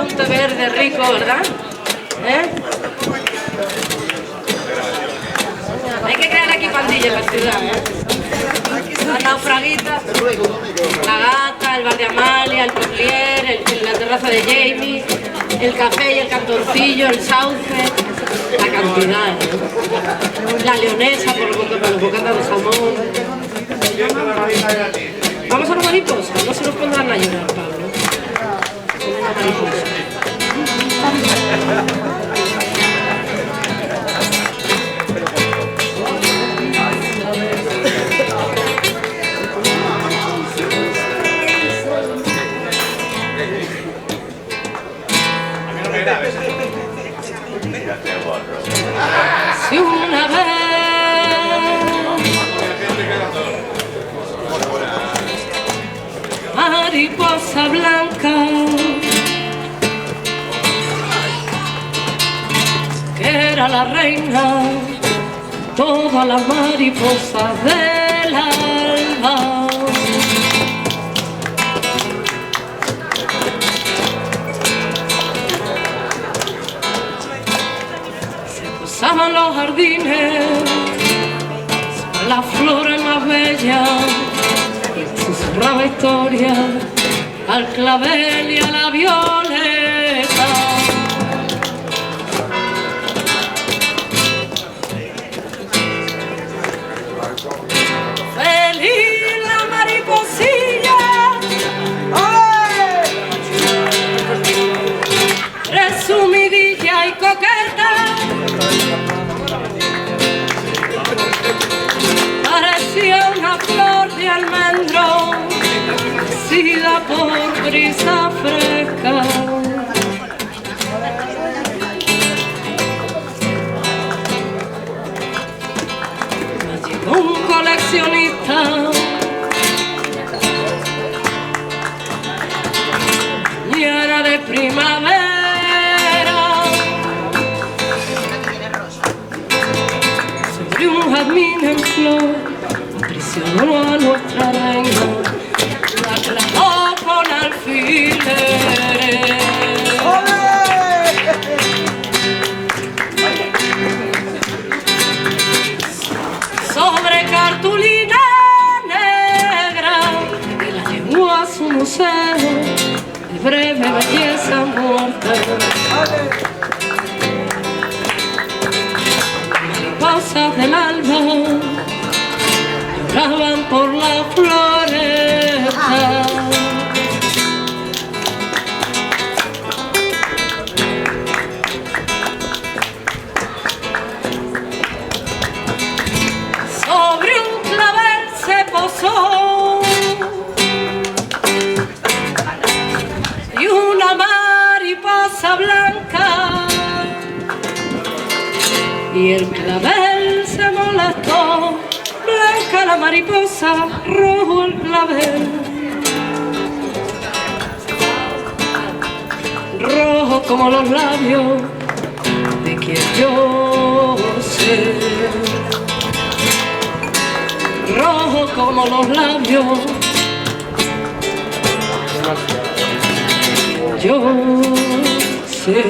un té verde rico, ¿verdad? Hay que crear aquí pandilla en la ciudad, La naufraguita, la gata, el bar de Amalia, el Poplier, la terraza de Jamie, el café y el cantorcillo, el sauce, la cantidad, la leonesa por los bocatas de jamón. Vamos a la mariposa, no se nos pondrán a llorar, Pablo. Una mariposa. Si una vez mariposa blanca que era la reina, todas las mariposas del alba pasaban los jardines, las flores más bellas, susurraba historia al clavel y a la violeta. Feliz la mariposilla, resumidilla y coqueta, parecía una flor de almendro, nacida por brisa fresca. Llegó un coleccionista y era de primavera. Sobre un jazmín en flor aprisionó a nuestra reina, la clavó con alfileres. Sobre cartulina negra y la llevó a su museo de breve belleza muerta. Mariposas del alba lloraban por la floresta. Sobre un clavel se posó y una mariposa blanca, y el clavel se molestó. Blanca la mariposa, rojo el clavel, rojo como los labios de quien yo sé, rojo como los labios yo sé.